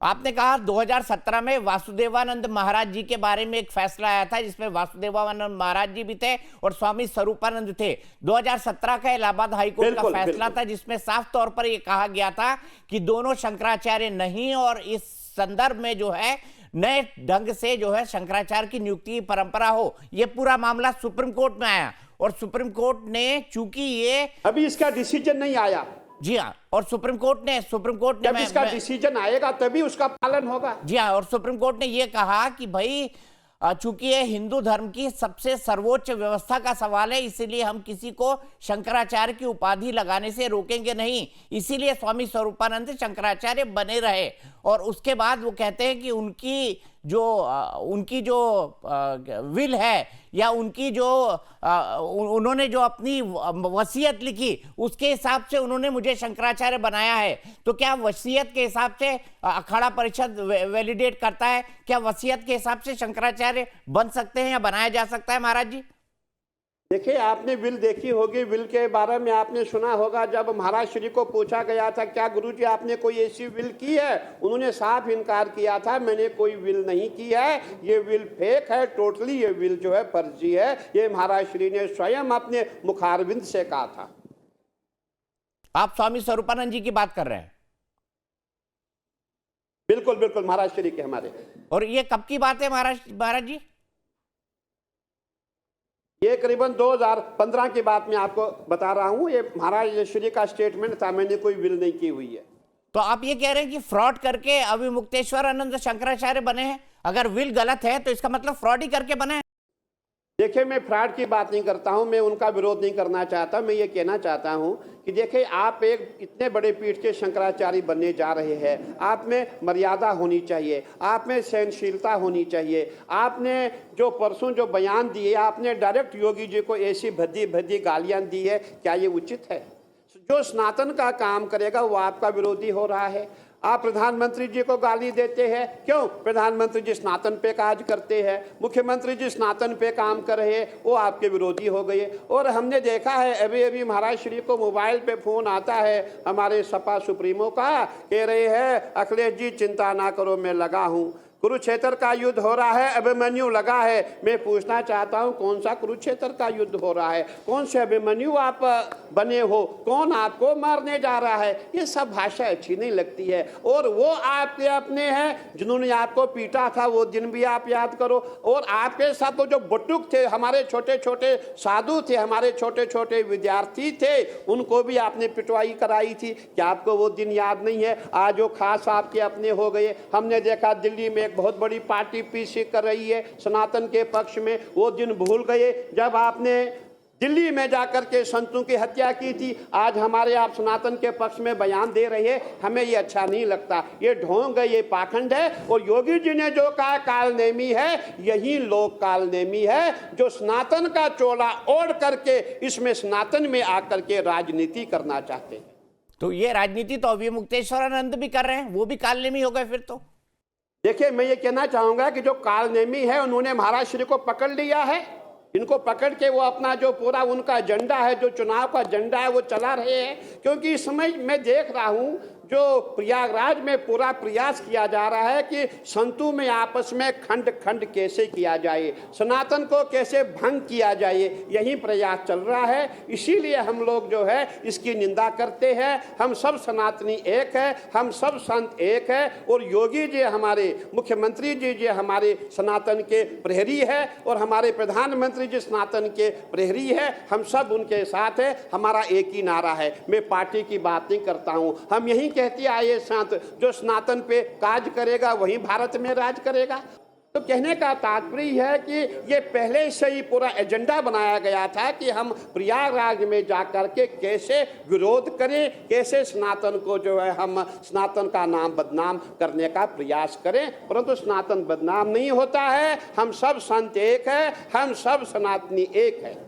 आपने कहा 2017 में वासुदेवानंद महाराज जी के बारे में एक फैसला आया था जिसमें वासुदेवानंद महाराज जी भी थे और स्वामी स्वरूपानंद थे। 2017 का इलाहाबाद हाईकोर्ट का फैसला था जिसमें साफ तौर पर यह कहा गया था कि दोनों शंकराचार्य नहीं, और इस संदर्भ में जो है नए ढंग से जो है शंकराचार्य की नियुक्ति की परंपरा हो। यह पूरा मामला सुप्रीम कोर्ट में आया और सुप्रीम कोर्ट ने, चूंकि ये अभी इसका डिसीजन नहीं आया। जी हाँ, और सुप्रीम कोर्ट ने जब इसका डिसीजन आएगा तभी उसका पालन होगा। जी हाँ, और सुप्रीम कोर्ट ने यह कहा कि भाई चूंकि ये हिंदू धर्म की सबसे सर्वोच्च व्यवस्था का सवाल है, इसीलिए हम किसी को शंकराचार्य की उपाधि लगाने से रोकेंगे नहीं, इसीलिए स्वामी स्वरूपानंद शंकराचार्य बने रहे। और उसके बाद वो कहते हैं कि उनकी जो विल है या उनकी जो उन्होंने जो अपनी वसीयत लिखी उसके हिसाब से उन्होंने मुझे शंकराचार्य बनाया है। तो क्या वसीयत के हिसाब से अखाड़ा परिषद वैलिडेट करता है? क्या वसीयत के हिसाब से शंकराचार्य बन सकते हैं या बनाया जा सकता है? महाराज जी देखिए, आपने विल देखी होगी, विल के बारे में आपने सुना होगा। जब महाराज श्री को पूछा गया था क्या गुरुजी आपने कोई ऐसी विल की है, उन्होंने साफ इनकार किया था, मैंने कोई विल नहीं की है, ये विल फेक है, टोटली ये विल जो है फर्जी है। ये महाराज श्री ने स्वयं अपने मुखारविंद से कहा था। आप स्वामी स्वरूपानंद जी की बात कर रहे हैं? बिल्कुल बिल्कुल, महाराज श्री के हमारे। और ये कब की बात है महाराज जी? ये करीबन 2015 की बात मैं आपको बता रहा हूं। ये महाराज श्री का स्टेटमेंट था, मैंने कोई विल नहीं की हुई है। तो आप ये कह रहे हैं कि फ्रॉड करके अविमुक्तेश्वरानंद शंकराचार्य बने हैं? अगर विल गलत है तो इसका मतलब फ्रॉड ही करके बने हैं। देखिए, मैं फ्रॉड की बात नहीं करता हूं, मैं उनका विरोध नहीं करना चाहता। मैं ये कहना चाहता हूं कि देखिए, आप एक इतने बड़े पीठ के शंकराचार्य बनने जा रहे हैं, आप में मर्यादा होनी चाहिए, आप में सहनशीलता होनी चाहिए। आपने जो परसों जो बयान दिए, आपने डायरेक्ट योगी जी को ऐसी भद्दी भद्दी गालियां दी है, क्या ये उचित है? जो सनातन का काम करेगा वो आपका विरोधी हो रहा है। आप प्रधानमंत्री जी को गाली देते हैं, क्यों? प्रधानमंत्री जी सनातन पे काज करते हैं, मुख्यमंत्री जी सनातन पे काम कर रहे हैं, वो आपके विरोधी हो गए। और हमने देखा है अभी अभी महाराज श्री को मोबाइल पे फोन आता है हमारे सपा सुप्रीमो का, कह रहे हैं अखिलेश जी चिंता ना करो मैं लगा हूं, कुरुक्षेत्र का युद्ध हो रहा है, अभिमन्यु लगा है। मैं पूछना चाहता हूं कौन सा कुरुक्षेत्र का युद्ध हो रहा है? कौन से अभिमन्यु आप बने हो? कौन आपको मारने जा रहा है? ये सब भाषा अच्छी नहीं लगती है। और वो आपके अपने हैं जिन्होंने आपको पीटा था, वो दिन भी आप याद करो। और आपके साथ वो जो बटुक थे, हमारे छोटे छोटे साधु थे, हमारे छोटे छोटे विद्यार्थी थे, उनको भी आपने पिटवाई कराई थी। क्या आपको वो दिन याद नहीं है? आज वो खास आपके अपने हो गए। हमने देखा दिल्ली में एक बहुत बड़ी पार्टी पीछे कर रही है सनातन के पक्ष में, वो दिन भूल गए जब आपने दिल्ली में जाकर के संतों की हत्या की थी। आज हमारे आप सनातन के पक्ष में बयान दे रहे हैं, हमें ये अच्छा नहीं लगता। ये ढोंग है, ये पाखंड है। और योगी जी ने जो कहा कालनेमी है, यही लोक कालनेमी है जो सनातन का चोला ओढ़ करके इसमें सनातन में आकर के राजनीति करना चाहते हैं। तो ये राजनीति तो अविमुक्तेश्वरानंद भी कर रहे हैं, वो भी कालनेमी हो गए फिर तो। देखिए, मैं ये कहना चाहूंगा कि जो कालनेमी है उन्होंने महाराज श्री को पकड़ लिया है। इनको पकड़ के वो अपना जो पूरा उनका एजेंडा है, जो चुनाव का एजेंडा है, वो चला रहे हैं। क्योंकि इस समय मैं देख रहा हूं जो प्रयागराज में पूरा प्रयास किया जा रहा है कि संतों में आपस में खंड खंड कैसे किया जाए, सनातन को कैसे भंग किया जाए, यही प्रयास चल रहा है। इसीलिए हम लोग जो है इसकी निंदा करते हैं। हम सब सनातनी एक है, हम सब संत एक है। और योगी जी हमारे मुख्यमंत्री जी हमारे सनातन के प्रहरी है और हमारे प्रधानमंत्री जी सनातन के प्रहरी है। हम सब उनके साथ है, हमारा एक ही नारा है। मैं पार्टी की बात नहीं करता हूं, हम यही कहती आए संत जो सनातन पे काज करेगा वही भारत में राज करेगा। तो कहने का तात्पर्य है कि ये पहले से ही पूरा एजेंडा बनाया गया था कि हम प्रयागराज में जाकर के कैसे विरोध करें, कैसे सनातन को जो है हम सनातन का नाम बदनाम करने का प्रयास करें। परंतु सनातन बदनाम नहीं होता है, हम सब संत एक है, हम सब सनातनी एक है।